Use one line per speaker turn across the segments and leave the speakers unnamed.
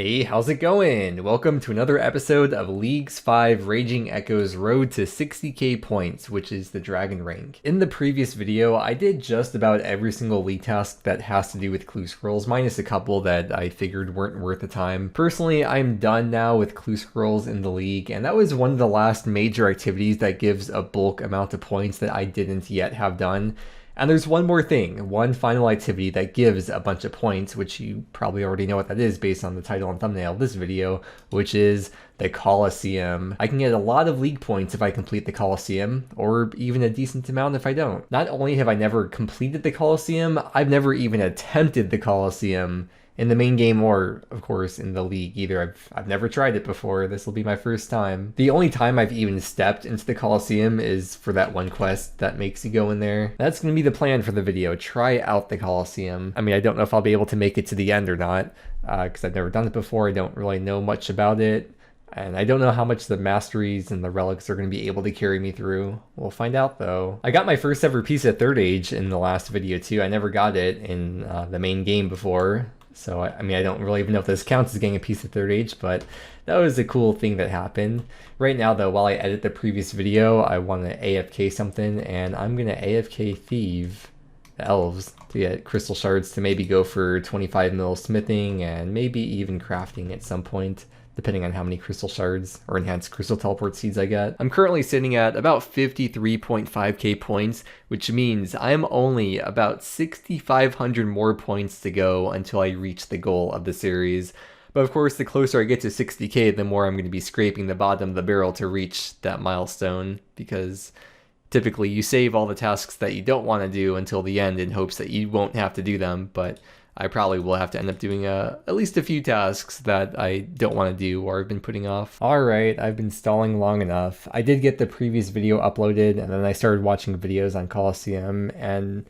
Hey, how's it going? Welcome to another episode of Leagues 5 Raging Echoes Road to 60k points, which is the Dragon Rank. In the previous video, I did just about every single league task that has to do with clue scrolls, minus a couple that I figured weren't worth the time. Personally, I'm done now with clue scrolls in the league, and that was one of the last major activities that gives a bulk amount of points that I didn't yet have done. And there's one more thing, one final activity that gives a bunch of points, which you probably already know what that is based on the title and thumbnail of this video, which is the Colosseum. I can get a lot of league points if I complete the Colosseum, or even a decent amount if I don't. Not only have I never completed the Colosseum, I've never even attempted the Colosseum in the main game or, of course, in the league either. I've never tried it before. This will be my first time. The only time I've even stepped into the Colosseum is for that one quest that makes you go in there. That's going to be the plan for the video. Try out the Colosseum. I mean, I don't know if I'll be able to make it to the end or not, because I've never done it before. I don't really know much about it. And I don't know how much the masteries and the relics are going to be able to carry me through. We'll find out though. I got my first ever piece of Third Age in the last video too. I never got it in the main game before. So, I mean, I don't really even know if this counts as getting a piece of Third Age, but that was a cool thing that happened. Right now, though, while I edit the previous video, I want to AFK something, and I'm going to AFK Thieve the elves to get crystal shards to maybe go for 25 mil smithing and maybe even crafting at some point, depending on how many crystal shards or enhanced crystal teleport seeds I get. I'm currently sitting at about 53.5k points, which means I'm only about 6,500 more points to go until I reach the goal of the series. But of course, the closer I get to 60k, the more I'm going to be scraping the bottom of the barrel to reach that milestone, because typically you save all the tasks that you don't want to do until the end in hopes that you won't have to do them, but I probably will have to end up doing at least a few tasks that I don't want to do or I've been putting off. Alright, I've been stalling long enough. I did get the previous video uploaded and then I started watching videos on Colosseum, and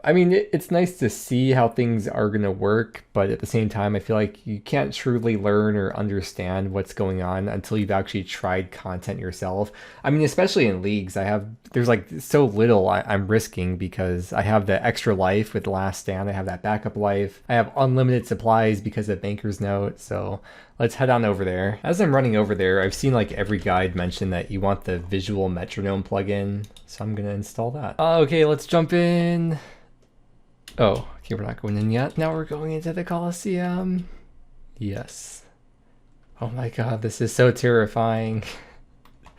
I mean, it's nice to see how things are going to work, but at the same time, I feel like you can't truly learn or understand what's going on until you've actually tried content yourself. I mean, especially in leagues, there's like so little I'm risking because I have the extra life with Last Stand, I have that backup life, I have unlimited supplies because of Banker's Note, so let's head on over there. As I'm running over there, I've seen like every guide mention that you want the visual metronome plugin, so I'm going to install that. Okay, let's jump in. Oh, okay, we're not going in yet. Now we're going into the Colosseum. Yes. Oh my god, this is so terrifying.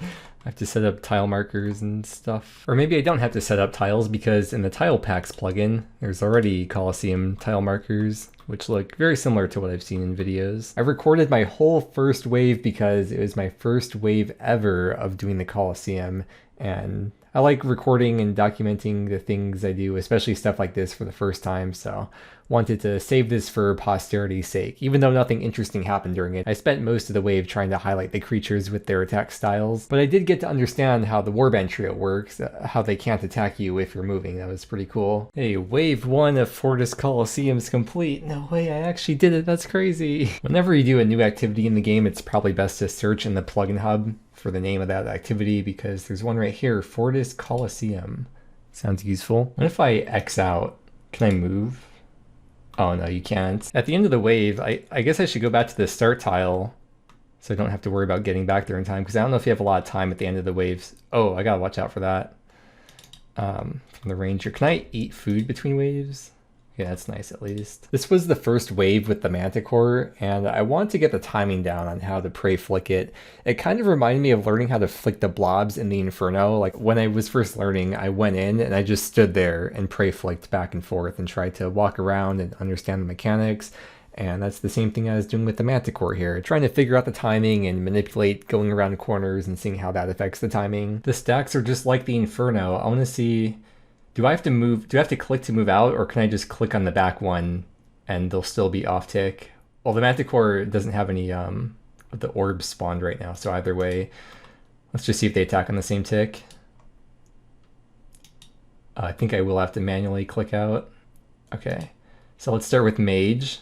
I have to set up tile markers and stuff. Or maybe I don't have to set up tiles because in the Tile Packs plugin, there's already Colosseum tile markers, which look very similar to what I've seen in videos. I recorded my whole first wave because it was my first wave ever of doing the Colosseum, and I like recording and documenting the things I do, especially stuff like this for the first time, so wanted to save this for posterity's sake. Even though nothing interesting happened during it, I spent most of the wave trying to highlight the creatures with their attack styles, but I did get to understand how the Warband trio works, how they can't attack you if you're moving. That was pretty cool. Hey, wave 1 of Fortis Colosseum's complete. No way, I actually did it, that's crazy. Whenever you do a new activity in the game, it's probably best to search in the plugin hub for the name of that activity, because there's one right here, Fortis Colosseum. Sounds useful. What if I X out? Can I move? Oh no, you can't. At the end of the wave, I guess I should go back to the start tile so I don't have to worry about getting back there in time, because I don't know if you have a lot of time at the end of the waves. Oh, I gotta watch out for that. From the ranger. Can I eat food between waves? Yeah, that's nice at least. This was the first wave with the Manticore, and I want to get the timing down on how to pray flick it. It kind of reminded me of learning how to flick the blobs in the Inferno. Like when I was first learning, I went in and I just stood there and pray flicked back and forth and tried to walk around and understand the mechanics. And that's the same thing I was doing with the Manticore here, trying to figure out the timing and manipulate going around corners and seeing how that affects the timing. The stacks are just like the Inferno. I want to see, do I have to move? Do I have to click to move out, or can I just click on the back one and they'll still be off tick? Well, the Manticore doesn't have any of the orbs spawned right now, so either way, let's just see if they attack on the same tick. I think I will have to manually click out. Okay, so let's start with Mage.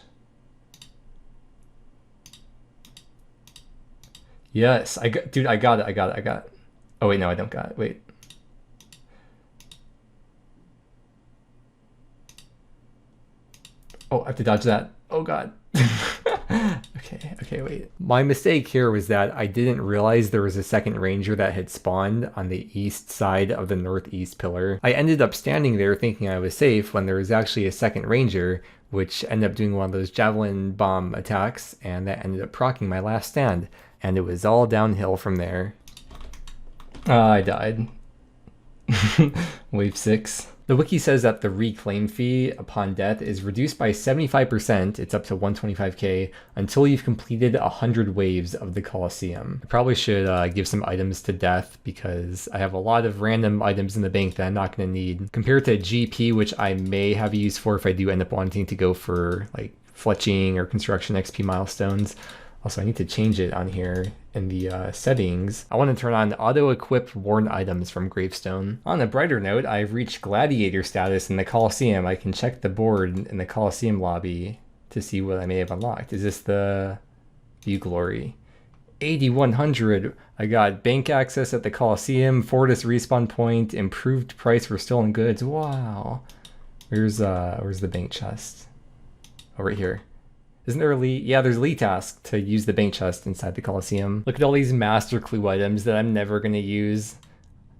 Yes, dude, I got it. Oh wait, no, I don't got it. Wait. Oh, I have to dodge that. Oh god. Okay, wait. My mistake here was that I didn't realize there was a second ranger that had spawned on the east side of the northeast pillar. I ended up standing there thinking I was safe when there was actually a second ranger, which ended up doing one of those javelin bomb attacks, and that ended up proccing my last stand. And it was all downhill from there. I died. Wave 6. The wiki says that the reclaim fee upon death is reduced by 75%, it's up to 125k, until you've completed 100 waves of the Colosseum. I probably should give some items to death because I have a lot of random items in the bank that I'm not going to need. Compared to GP, which I may have use for if I do end up wanting to go for like fletching or construction XP milestones. Also, I need to change it on here in the settings. I want to turn on auto-equip worn items from Gravestone. On a brighter note, I've reached gladiator status in the Colosseum. I can check the board in the Colosseum lobby to see what I may have unlocked. Is this the View Glory? 8100. I got bank access at the Colosseum, Fortis respawn point, improved price for stolen goods. Wow. Where's the bank chest? Oh, right here. Isn't there a lead? Yeah, there's a lead task to use the bank chest inside the Colosseum. Look at all these master clue items that I'm never going to use.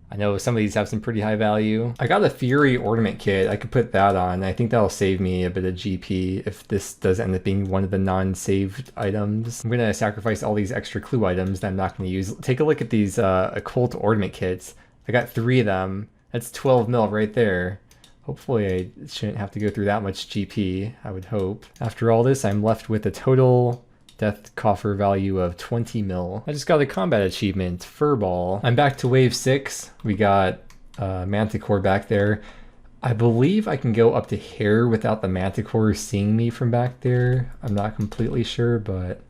I know some of these have some pretty high value. I got a Fury ornament kit. I could put that on. I think that'll save me a bit of GP if this does end up being one of the non-saved items. I'm going to sacrifice all these extra clue items that I'm not going to use. Take a look at these occult ornament kits. I got 3 of them. That's 12 mil right there. Hopefully I shouldn't have to go through that much GP, I would hope. After all this, I'm left with a total death coffer value of 20 mil. I just got a combat achievement, Furball. I'm back to wave 6. We got Manticore back there. I believe I can go up to here without the Manticore seeing me from back there. I'm not completely sure, but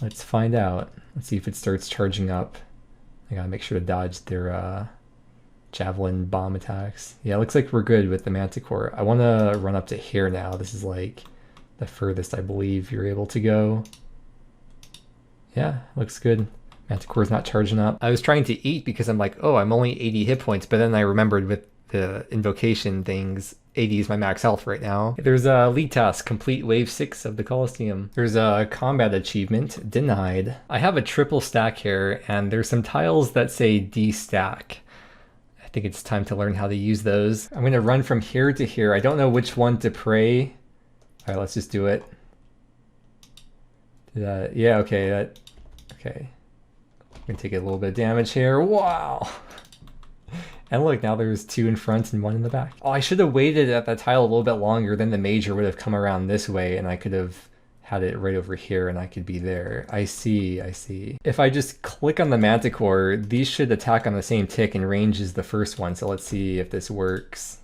let's find out. Let's see if it starts charging up. I gotta make sure to dodge their javelin bomb attacks. Yeah, it looks like we're good with the Manticore. I want to run up to here now. This is like the furthest I believe you're able to go. Yeah, looks good. Manticore's not charging up. I was trying to eat because I'm like, oh, I'm only 80 hit points, but then I remembered with the invocation things, 80 is my max health right now. There's a lead task, complete wave 6 of the Colosseum. There's a combat achievement, denied. I have a triple stack here, and there's some tiles that say destack. I think it's time to learn how to use those. I'm gonna run from here to here. I don't know which one to pray. All right, let's just do it. Yeah, okay, okay. I'm gonna take a little bit of damage here. Wow. And look, now there's 2 in front and 1 in the back. Oh, I should have waited at that tile a little bit longer, then the major would have come around this way and I could have had it right over here and I could be there. I see. If I just click on the Manticore, these should attack on the same tick and range as the first one. So let's see if this works.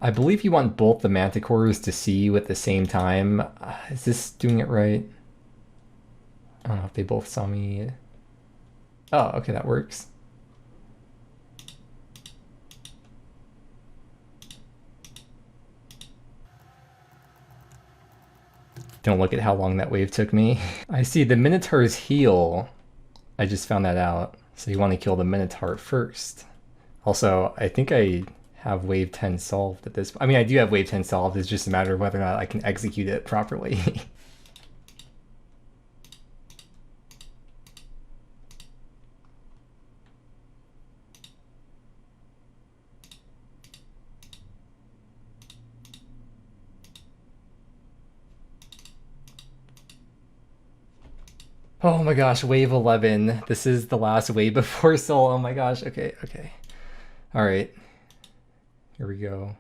I believe you want both the Manticores to see you at the same time. Is this doing it right? I don't know if they both saw me. Oh, okay, that works. Don't look at how long that wave took me. I see the Minotaurs heal. I just found that out. So you want to kill the Minotaur first. Also, I think I have wave 10 solved at this. I mean, I do have wave 10 solved. It's just a matter of whether or not I can execute it properly. Oh my gosh, wave 11. This is the last wave before Soul. Oh my gosh, okay. All right, here we go.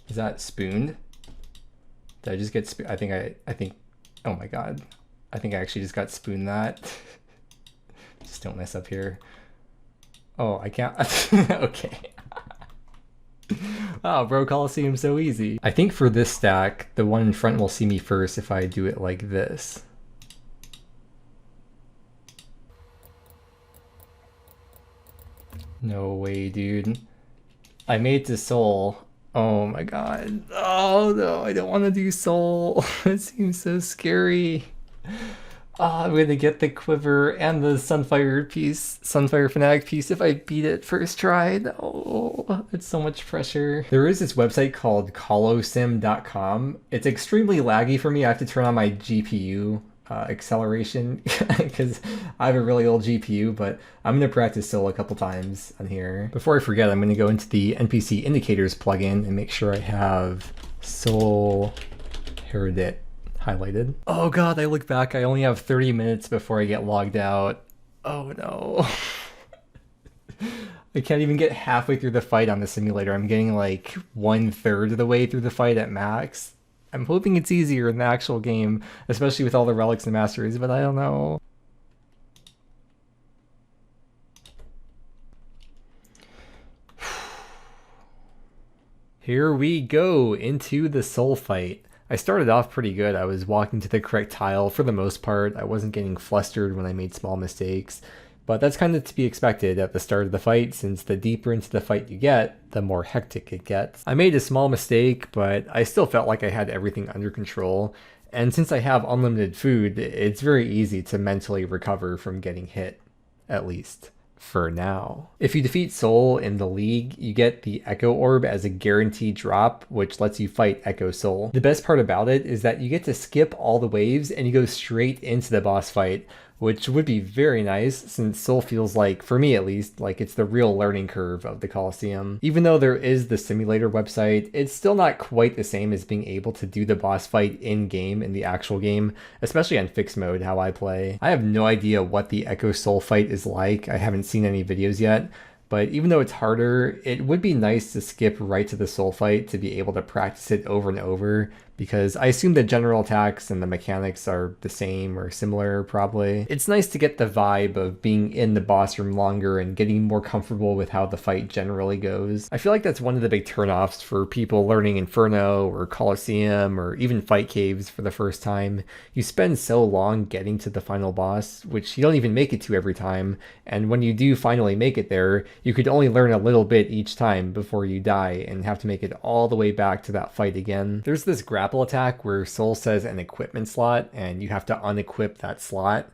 Is that spooned? Did I just get spooned? I think, oh my God. I think I actually just got spooned that. Just don't mess up here. Oh, I can't, okay. Wow, bro, Colosseum so easy. I think for this stack, the one in front will see me first if I do it like this. No way, dude. I made it to Soul. Oh my god. Oh no, I don't want to do soul. It seems so scary. Oh, I'm gonna get the quiver and the Sunfire Fanatic piece if I beat it first try. No, it's so much pressure. There is this website called Colosseum.com. It's extremely laggy for me. I have to turn on my GPU acceleration because I have a really old GPU, but I'm going to practice Soul a couple times on here. Before I forget, I'm going to go into the NPC indicators plugin and make sure I have Soul Heredit highlighted. Oh god, I look back, I only have 30 minutes before I get logged out. Oh no. I can't even get halfway through the fight on the simulator. I'm getting like 1/3 of the way through the fight at max. I'm hoping it's easier in the actual game, especially with all the relics and masteries, but I don't know. Here we go into the soul fight. I started off pretty good. I was walking to the correct tile for the most part. I wasn't getting flustered when I made small mistakes, but that's kind of to be expected at the start of the fight, since the deeper into the fight you get, the more hectic it gets. I made a small mistake, but I still felt like I had everything under control, and since I have unlimited food, it's very easy to mentally recover from getting hit, at least for now. If you defeat Soul in the League, you get the Echo Orb as a guaranteed drop, which lets you fight Echo Soul. The best part about it is that you get to skip all the waves and you go straight into the boss fight, which would be very nice since Soul feels like, for me at least, like it's the real learning curve of the Colosseum. Even though there is the simulator website, it's still not quite the same as being able to do the boss fight in-game in the actual game, especially on fixed mode, how I play. I have no idea what the Echo Soul fight is like. I haven't seen any videos yet, but even though it's harder, it would be nice to skip right to the soul fight to be able to practice it over and over, because I assume the general attacks and the mechanics are the same or similar probably. It's nice to get the vibe of being in the boss room longer and getting more comfortable with how the fight generally goes. I feel like that's one of the big turnoffs for people learning Inferno or Colosseum or even Fight Caves for the first time. You spend so long getting to the final boss, which you don't even make it to every time, and when you do finally make it there, you could only learn a little bit each time before you die and have to make it all the way back to that fight again. There's this grapple attack where Soul says an equipment slot and you have to unequip that slot.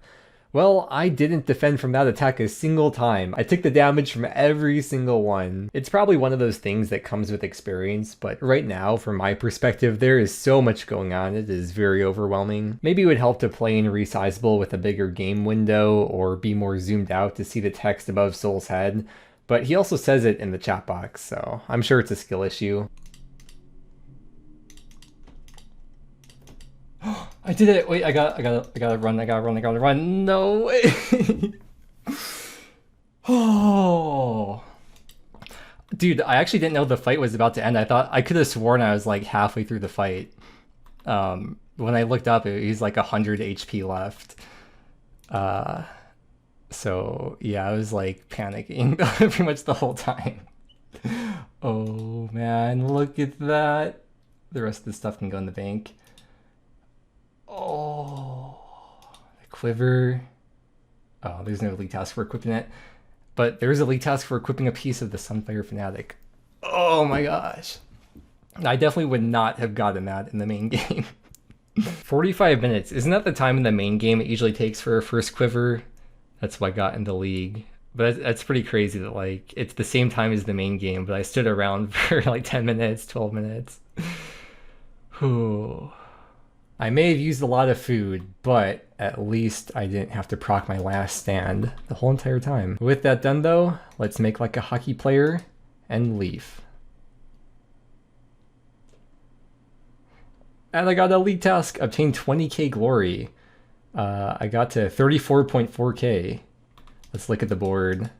Well, I didn't defend from that attack a single time. I took the damage from every single one. It's probably one of those things that comes with experience, but right now, from my perspective, there is so much going on, it is very overwhelming. Maybe it would help to play in resizable with a bigger game window or be more zoomed out to see the text above Soul's head, but he also says it in the chat box, so I'm sure it's a skill issue. I did it! Wait, I gotta run. No way! Oh! Dude, I actually didn't know the fight was about to end. I could have sworn I was like halfway through the fight. When I looked up, he's like 100 HP left. So yeah, I was like panicking pretty much the whole time. Oh man, look at that! The rest of the stuff can go in the bank. Oh, the quiver. Oh, there's no league task for equipping it, but there is a league task for equipping a piece of the Sunfire Fanatic. Oh my gosh. I definitely would not have gotten that in the main game. 45 minutes. Isn't that the time in the main game it usually takes for a first quiver? That's what I got in the League. But that's pretty crazy that like it's the same time as the main game, but I stood around for like 10 minutes, 12 minutes. Whew. I may have used a lot of food, but at least I didn't have to proc my last stand the whole entire time. With that done though, let's make like a hockey player and leave. And I got a league task, obtain 20k glory. I got to 34.4k. Let's look at the board.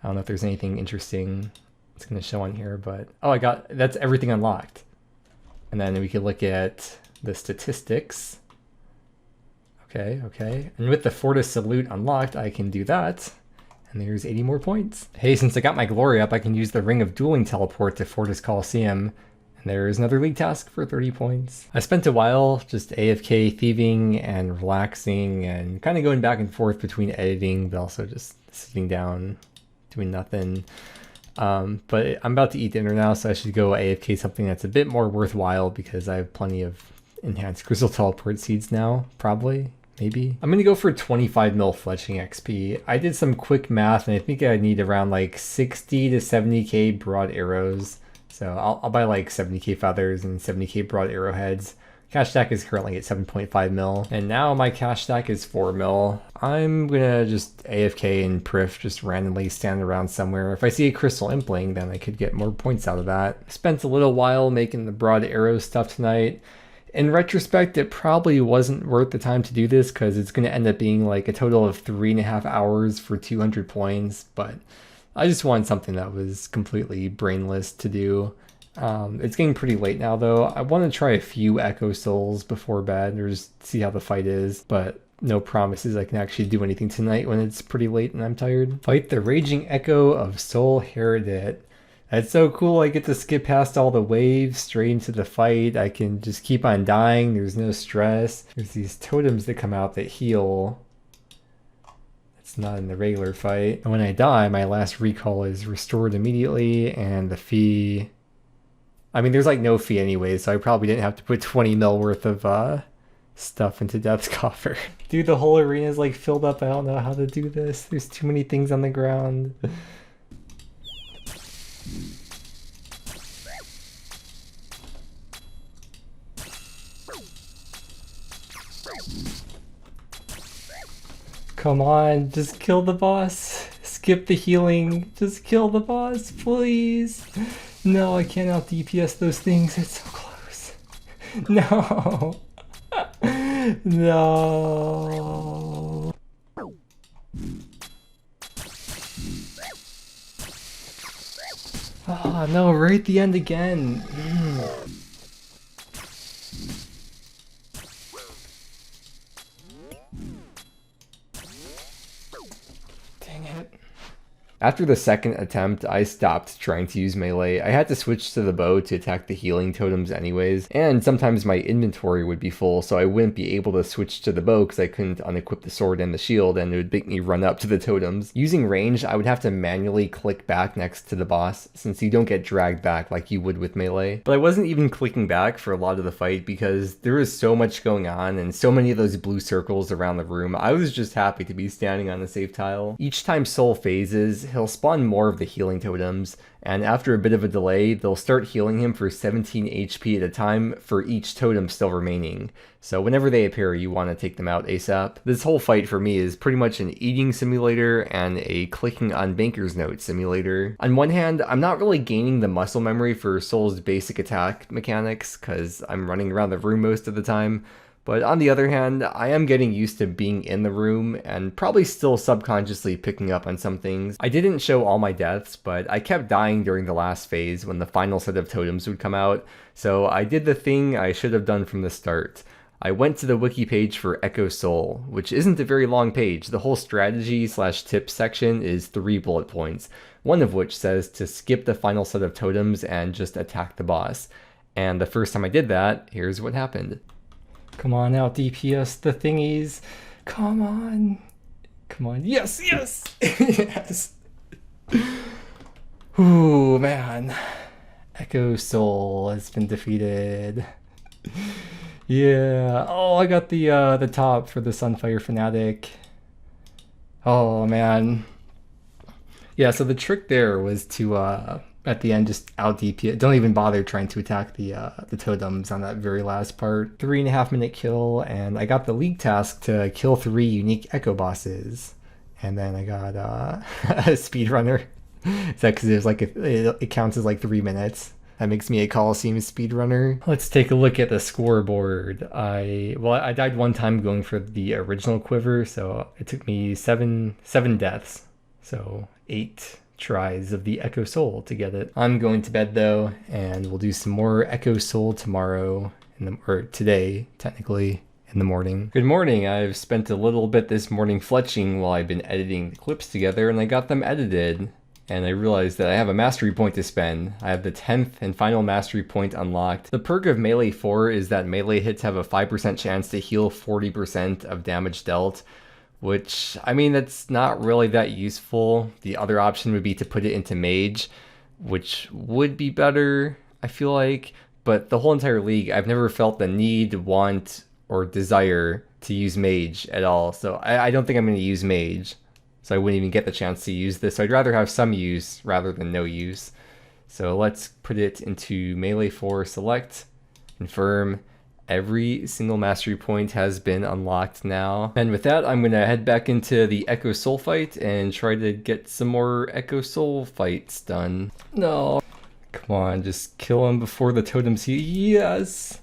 I don't know if there's anything interesting it's gonna show on here, but oh, that's everything unlocked. And then we could look at the statistics. Okay. And with the Fortis salute unlocked, I can do that. And there's 80 more points. Hey, since I got my glory up, I can use the Ring of Dueling teleport to Fortis Colosseum. And there's another league task for 30 points. I spent a while just AFK thieving and relaxing and kind of going back and forth between editing, but also just sitting down, doing nothing. But I'm about to eat dinner now, so I should go AFK something that's a bit more worthwhile because I have plenty of enhanced crystal teleport seeds now, probably. Maybe. I'm gonna go for 25 mil fletching XP. I did some quick math and I think I need around like 60 to 70k broad arrows. So I'll buy like 70k feathers and 70k broad arrowheads. Cash stack is currently at 7.5 mil. And now my cash stack is 4 mil. I'm gonna just AFK and Prif, just randomly stand around somewhere. If I see a crystal impling, then I could get more points out of that. Spent a little while making the broad arrow stuff tonight. In retrospect, it probably wasn't worth the time to do this because it's going to end up being like a total of 3.5 hours for 200 points, but I just wanted something that was completely brainless to do. It's getting pretty late now though. I want to try a few Echo Souls before bed or just see how the fight is, but no promises I can actually do anything tonight when it's pretty late and I'm tired. Fight the Raging Echo of Soul Heredit. That's so cool, I get to skip past all the waves straight into the fight. I can just keep on dying, there's no stress. There's these totems that come out that heal. It's not in the regular fight. And when I die, my last recall is restored immediately, and the fee... I mean, there's like no fee anyway, so I probably didn't have to put 20 mil worth of stuff into Death's Coffer. Dude, the whole arena is like filled up, I don't know how to do this. There's too many things on the ground. Come on, just kill the boss. Skip the healing. Just kill the boss, please. No, I can't out DPS those things. It's so close. No. No. Oh, no, right at the end again. Dang it. After the second attempt, I stopped trying to use melee. I had to switch to the bow to attack the healing totems anyways, and sometimes my inventory would be full, so I wouldn't be able to switch to the bow because I couldn't unequip the sword and the shield, and it would make me run up to the totems. Using range, I would have to manually click back next to the boss, since you don't get dragged back like you would with melee. But I wasn't even clicking back for a lot of the fight because there was so much going on and so many of those blue circles around the room. I was just happy to be standing on the safe tile. Each time Soul phases, he'll spawn more of the healing totems, and after a bit of a delay, they'll start healing him for 17 HP at a time for each totem still remaining. So whenever they appear, you want to take them out ASAP. This whole fight for me is pretty much an eating simulator and a clicking on Banker's Note simulator. On one hand, I'm not really gaining the muscle memory for Soul's basic attack mechanics because I'm running around the room most of the time. But on the other hand, I am getting used to being in the room and probably still subconsciously picking up on some things. I didn't show all my deaths, but I kept dying during the last phase when the final set of totems would come out, so I did the thing I should have done from the start. I went to the wiki page for Echo Soul, which isn't a very long page. The whole strategy/tips section is 3 bullet points, one of which says to skip the final set of totems and just attack the boss. And the first time I did that, here's what happened. Come on, out DPS the thingies. Come on. Come on. Yes, yes! Yes! Ooh, man. Echo Soul has been defeated. Yeah. Oh, I got the top for the Sunfire Fanatic. Oh, man. Yeah, so the trick there was to, at the end, just out DPS. Don't even bother trying to attack the totems on that very last part. 3.5 minute kill, and I got the league task to kill 3 unique Echo bosses. And then I got a speedrunner. Is that because there's like it counts as like 3 minutes? That makes me a Colosseum speedrunner. Let's take a look at the scoreboard. I died one time going for the original quiver, so it took me seven deaths. So 8 tries of the Echo Soul to get it. I'm going to bed though, and we'll do some more Echo Soul tomorrow, or today, technically, in the morning. Good morning. I've spent a little bit this morning fletching while I've been editing the clips together, and I got them edited. And I realized that I have a mastery point to spend. I have the 10th and final mastery point unlocked. The perk of melee 4 is that melee hits have a 5% chance to heal 40% of damage dealt, which, I mean, that's not really that useful. The other option would be to put it into mage, which would be better, I feel like. But the whole entire league, I've never felt the need, want, or desire to use mage at all. So I don't think I'm going to use mage. So I wouldn't even get the chance to use this. So I'd rather have some use rather than no use. So let's put it into melee 4, select, confirm. Every single mastery point has been unlocked now. And with that, I'm going to head back into the Echo Soul fight and try to get some more Echo Soul fights done. No. Come on, just kill him before the totems heal. Yes!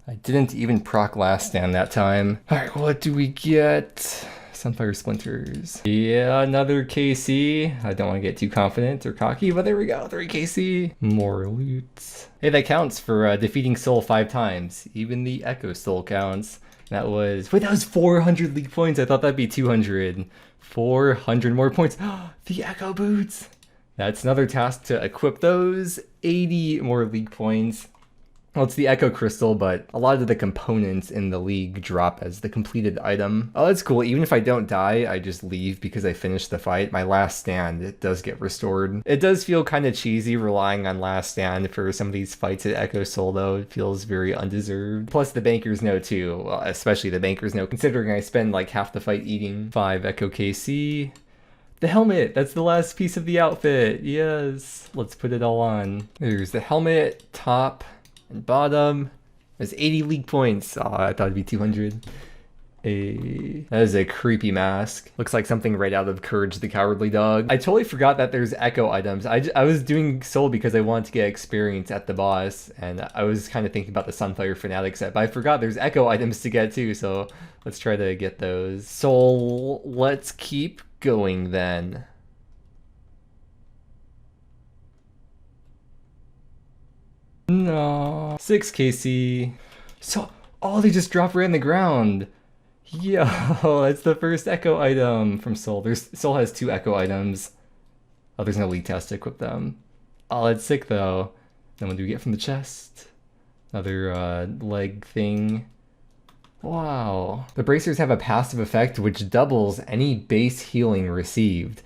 I didn't even proc last stand that time. Alright, what do we get? Sunfire Splinters. Yeah, another KC. I don't want to get too confident or cocky, but there we go, 3 KC. More loot. Hey, that counts for defeating Soul 5 times. Even the Echo Soul counts. That was, wait, that was 400 league points. I thought that'd be 200. 400 more points. The Echo Boots. That's another task to equip those. 80 more league points. Well, it's the Echo Crystal, but a lot of the components in the league drop as the completed item. Oh, that's cool. Even if I don't die, I just leave because I finished the fight. My last stand, it does get restored. It does feel kind of cheesy relying on last stand for some of these fights at Echo Soul, though. It feels very undeserved. Plus, the bankers know too. Well, especially the bankers know, considering I spend like half the fight eating. 5 Echo KC. The helmet! That's the last piece of the outfit! Yes! Let's put it all on. There's the helmet, top, and bottom. There's 80 league points. Oh, I thought it'd be 200. That is a creepy mask. Looks like something right out of Courage the Cowardly Dog. I totally forgot that there's Echo items. I was doing Soul because I wanted to get experience at the boss, and I was kind of thinking about the Sunfire Fanatic set, but I forgot there's Echo items to get too, so let's try to get those. Soul, let's keep going then. No. 6 KC. So, oh, they just drop right on the ground. Yo, that's the first Echo item from Soul. Soul has 2 Echo items. Oh, there's no league test to equip them. Oh, that's sick though. Then what do we get from the chest? Another leg thing. Wow. The bracers have a passive effect which doubles any base healing received.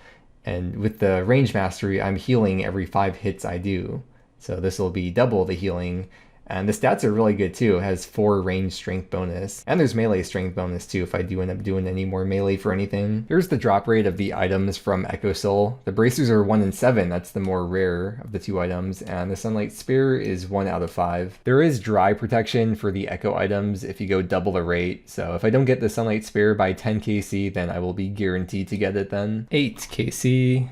And with the range mastery, I'm healing every 5 hits I do. So this will be double the healing. And the stats are really good too. It has 4 range strength bonus. And there's melee strength bonus too if I do end up doing any more melee for anything. Here's the drop rate of the items from Echo Soul. The bracers are 1 in 7. That's the more rare of the 2 items. And the Sunlight Spear is 1 out of 5. There is dry protection for the Echo items if you go double the rate. So if I don't get the Sunlight Spear by 10 KC, then I will be guaranteed to get it then. 8 KC.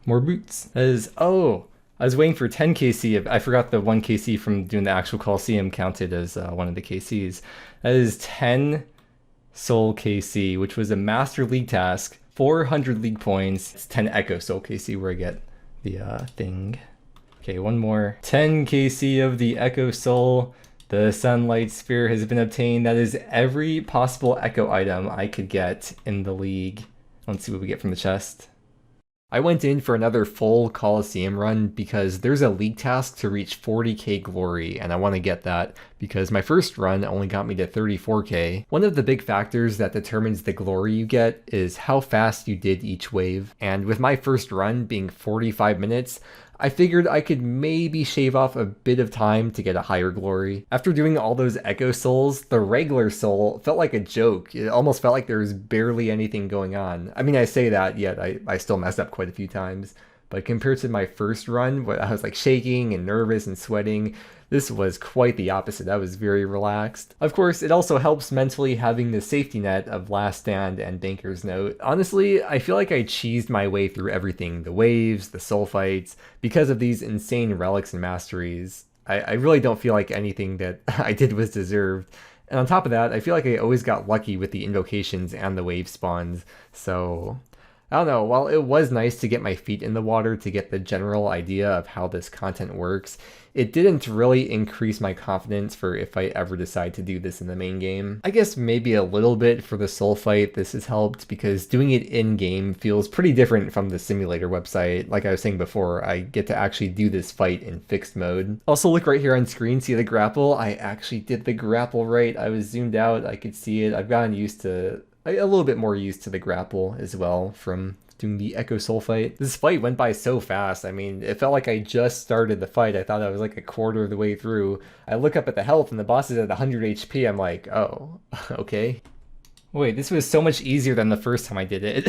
More boots. That is, oh! I was waiting for 10 KC. I forgot the 1 KC from doing the actual Colosseum counted as one of the KCs. That is 10 Soul KC, which was a Master League task. 400 league points. It's 10 Echo Soul KC where I get the thing. Okay, one more. 10 KC of the Echo Soul. The Sunlight Spear has been obtained. That is every possible Echo item I could get in the league. Let's see what we get from the chest. I went in for another full Colosseum run because there's a league task to reach 40k glory, and I want to get that because my first run only got me to 34k. One of the big factors that determines the glory you get is how fast you did each wave, and with my first run being 45 minutes, I figured I could maybe shave off a bit of time to get a higher glory. After doing all those Echo Souls, the regular Soul felt like a joke. It almost felt like there was barely anything going on. I mean, I say that, yet I still messed up quite a few times. But compared to my first run, where I was like shaking and nervous and sweating, this was quite the opposite. I was very relaxed. Of course, it also helps mentally having the safety net of Last Stand and Banker's Note. Honestly, I feel like I cheesed my way through everything. The waves, the soul fights, because of these insane relics and masteries. I really don't feel like anything that I did was deserved. And on top of that, I feel like I always got lucky with the invocations and the wave spawns. So I don't know, while it was nice to get my feet in the water to get the general idea of how this content works, it didn't really increase my confidence for if I ever decide to do this in the main game. I guess maybe a little bit for the soul fight this has helped because doing it in-game feels pretty different from the simulator website. Like I was saying before, I get to actually do this fight in fixed mode. Also look right here on screen, see the grapple? I actually did the grapple right. I was zoomed out, I could see it. I've gotten used to a little bit more used to the grapple as well from doing the Echo Soul fight. This fight went by so fast. I mean, it felt like I just started the fight. I thought I was like a quarter of the way through. I look up at the health and the boss is at 100 HP. I'm like, oh, okay. Wait, this was so much easier than the first time I did it.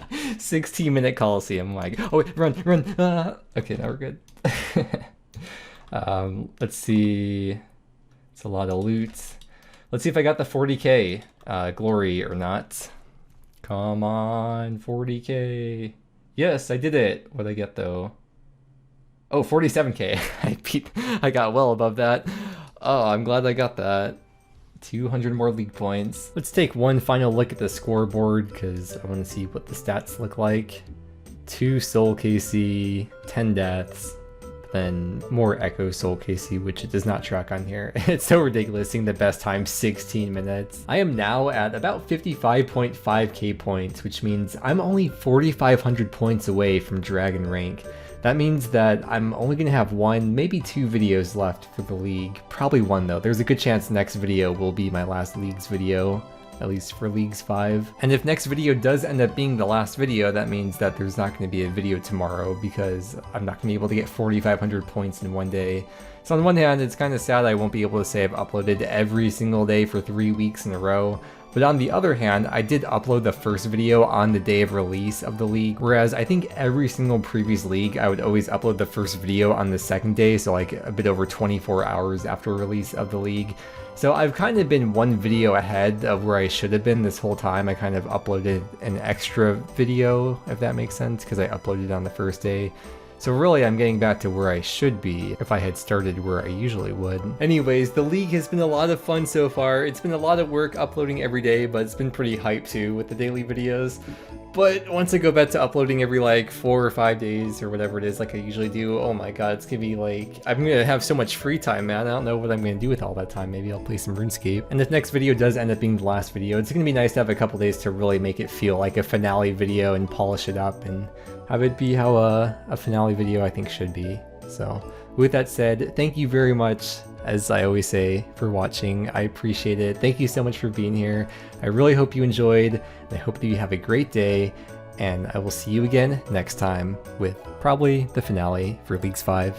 16-minute Colosseum. Like, oh, wait, run. Okay, now we're good. Let's see. It's a lot of loot. Let's see if I got the 40k glory or not. Come on, 40k. Yes, I did it. What'd I get though? Oh, 47k. I got well above that. Oh, I'm glad I got that. 200 more league points. Let's take one final look at the scoreboard because I want to see what the stats look like. 2 soul KC, 10 deaths, then more Echo Soul KC, which it does not track on here. It's so ridiculous seeing the best time 16 minutes. I am now at about 55.5k points, which means I'm only 4,500 points away from Dragon rank. That means that I'm only going to have 1, maybe 2 videos left for the league. Probably 1 though. There's a good chance next video will be my last Leagues video, at least for Leagues 5. And if next video does end up being the last video, that means that there's not going to be a video tomorrow because I'm not going to be able to get 4,500 points in one day. So on one hand, it's kind of sad I won't be able to say I've uploaded every single day for 3 weeks in a row. But on the other hand, I did upload the first video on the day of release of the league, whereas I think every single previous league I would always upload the first video on the second day, so like a bit over 24 hours after release of the league. So I've kind of been 1 video ahead of where I should have been this whole time. I kind of uploaded an extra video, if that makes sense, because I uploaded on the first day. So really I'm getting back to where I should be if I had started where I usually would. Anyways, the league has been a lot of fun so far. It's been a lot of work uploading every day, but it's been pretty hype too with the daily videos. But once I go back to uploading every like 4 or 5 days or whatever it is like I usually do, oh my god, it's gonna be like, I'm gonna have so much free time, man. I don't know what I'm gonna do with all that time. Maybe I'll play some RuneScape. And if next video does end up being the last video, it's gonna be nice to have a couple days to really make it feel like a finale video and polish it up and have it be how a finale video I think should be. So with that said, thank you very much, as I always say, for watching. I appreciate it. Thank you so much for being here. I really hope you enjoyed, and I hope that you have a great day, and I will see you again next time with probably the finale for Leagues 5.